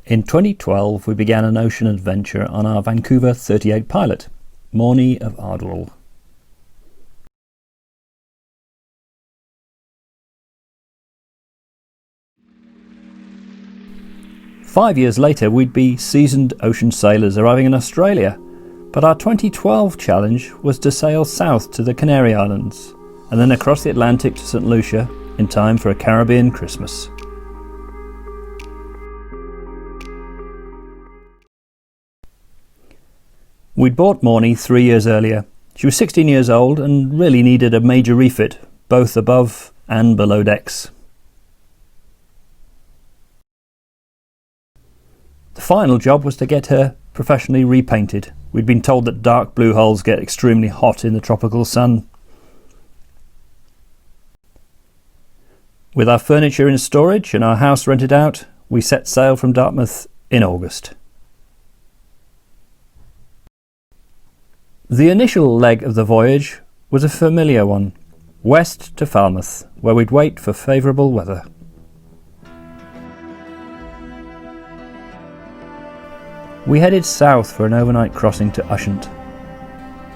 In 2012 we began an ocean adventure on our Vancouver 38 pilot, Maunie of Ardwall. Five years later we'd be seasoned ocean sailors arriving in Australia, but our 2012 challenge was to sail south to the Canary Islands and then across the Atlantic to St Lucia in time for a Caribbean Christmas. We'd bought Maunie 3 years earlier. She was 16 years old and really needed a major refit, both above and below decks. The final job was to get her professionally repainted. We'd been told that dark blue hulls get extremely hot in the tropical sun. With our furniture in storage and our house rented out, we set sail from Dartmouth in August. The initial leg of the voyage was a familiar one, west to Falmouth, where we'd wait for favourable weather. We headed south for an overnight crossing to Ushant,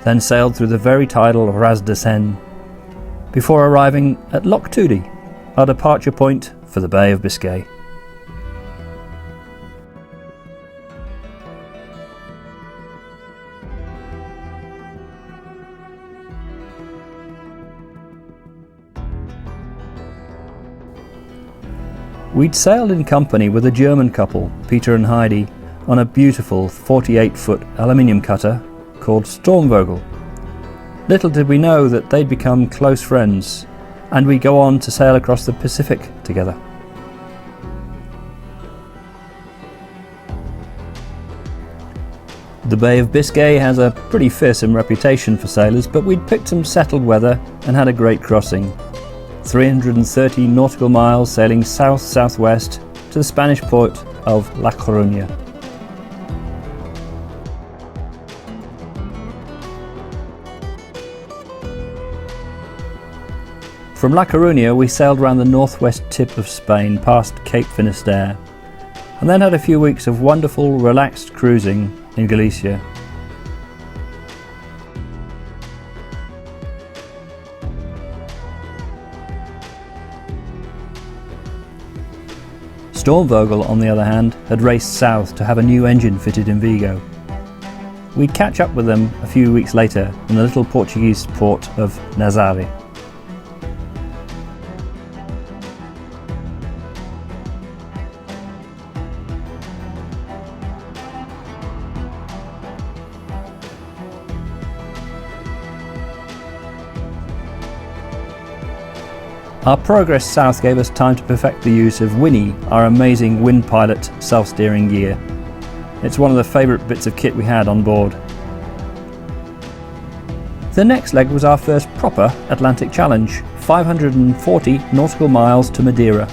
then sailed through the very tidal Ras de Seine, before arriving at Loch Tudi, our departure point for the Bay of Biscay. We'd sailed in company with a German couple, Peter and Heidi, on a beautiful 48-foot aluminium cutter called Stormvogel. Little did we know that they'd become close friends, and we'd go on to sail across the Pacific together. The Bay of Biscay has a pretty fearsome reputation for sailors, but we'd picked some settled weather and had a great crossing. 330 nautical miles sailing south-southwest to the Spanish port of La Coruña. From La Coruña we sailed around the northwest tip of Spain past Cape Finisterre, and then had a few weeks of wonderful relaxed cruising in Galicia. Stormvogel, on the other hand, had raced south to have a new engine fitted in Vigo. We'd catch up with them a few weeks later in the little Portuguese port of Nazaré. Our progress south gave us time to perfect the use of Winnie, our amazing Wind Pilot self-steering gear. It's one of the favourite bits of kit we had on board. The next leg was our first proper Atlantic challenge, 540 nautical miles to Madeira.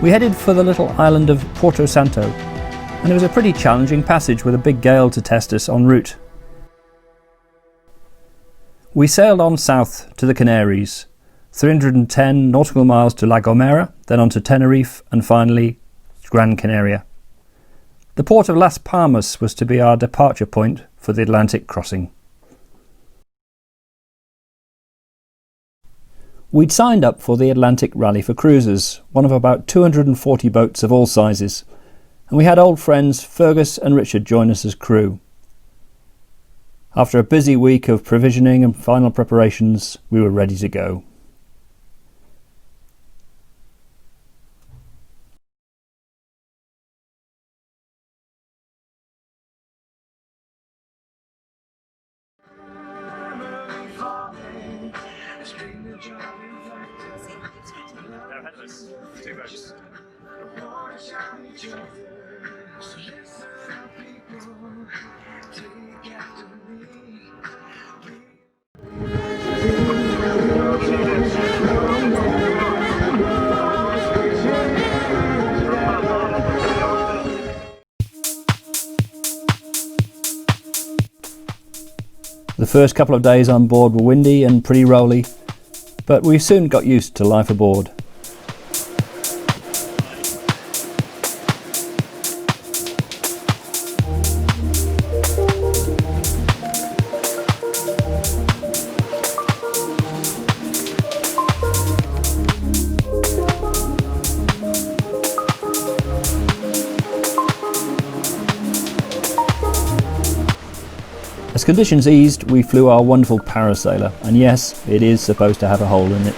We headed for the little island of Porto Santo, and it was a pretty challenging passage with a big gale to test us en route. We sailed on south to the Canaries, 310 nautical miles to La Gomera, then on to Tenerife, and finally Gran Canaria. The port of Las Palmas was to be our departure point for the Atlantic crossing. We'd signed up for the Atlantic Rally for Cruisers, one of about 240 boats of all sizes, and we had old friends Fergus and Richard join us as crew. After a busy week of provisioning and final preparations, we were ready to go. The first couple of days on board were windy and pretty rolly, but we soon got used to life aboard. conditions eased, we flew our wonderful parasailer, and yes, it is supposed to have a hole in it.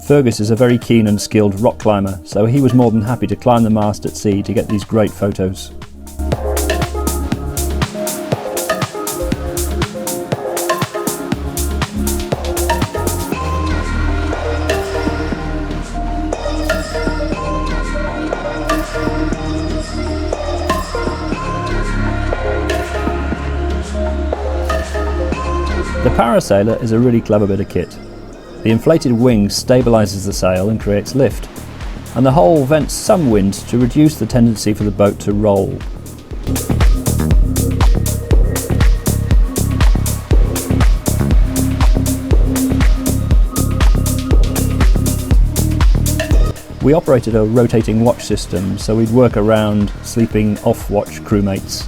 Fergus is a very keen and skilled rock climber, so he was more than happy to climb the mast at sea to get these great photos. The parasailer is a really clever bit of kit. The inflated wing stabilises the sail and creates lift, and the hole vents some wind to reduce the tendency for the boat to roll. We operated a rotating watch system, so we'd work around sleeping off-watch crewmates.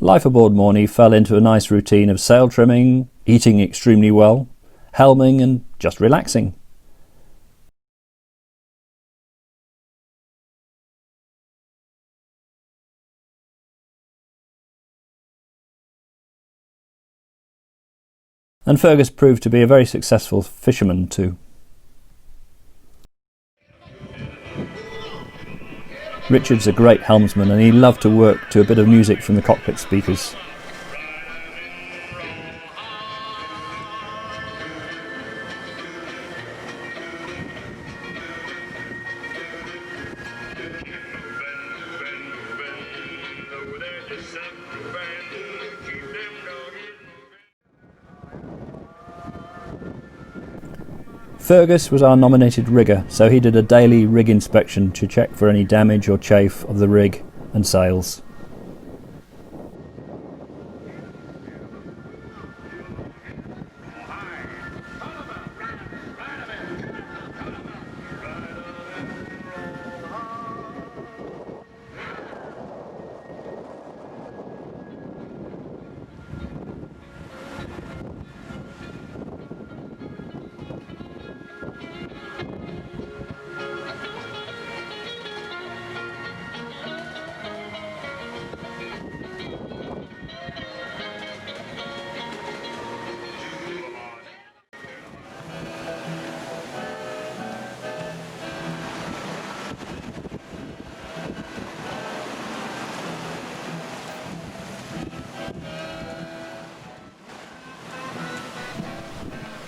Life aboard Maunie fell into a nice routine of sail trimming, eating extremely well, helming and just relaxing. And Fergus proved to be a very successful fisherman too. Richard's a great helmsman and he loved to work to a bit of music from the cockpit speakers. Fergus was our nominated rigger, so he did a daily rig inspection to check for any damage or chafe of the rig and sails.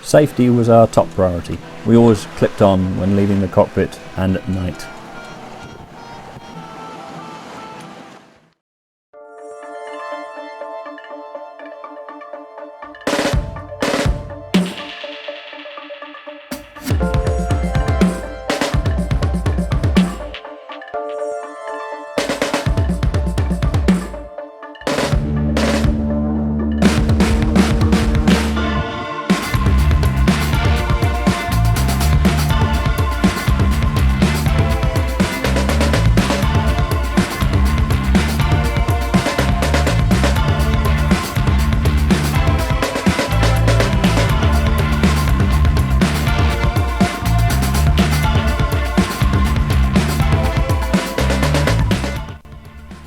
Safety was our top priority. We always clipped on when leaving the cockpit and at night.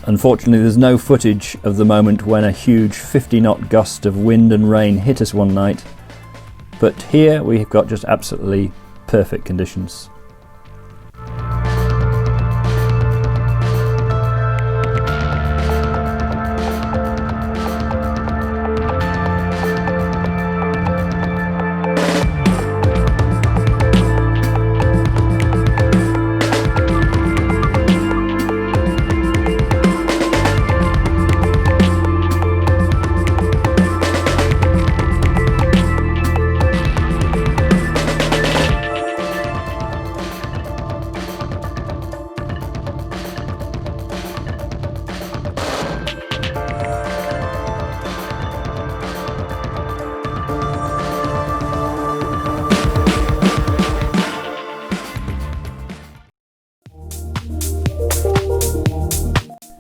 Unfortunately, there's no footage of the moment when a huge 50-knot gust of wind and rain hit us one night, but here we have got just absolutely perfect conditions.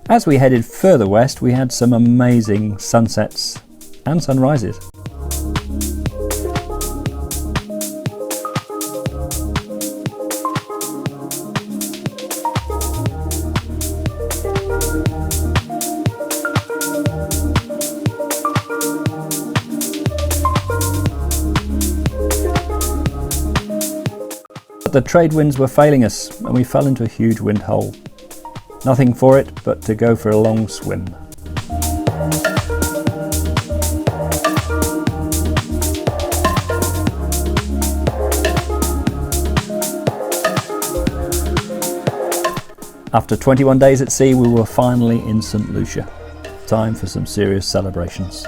As we headed further west, we had some amazing sunsets and sunrises. But the trade winds were failing us and we fell into a huge wind hole. Nothing for it but to go for a long swim. After 21 days at sea, we were finally in St Lucia. Time for some serious celebrations.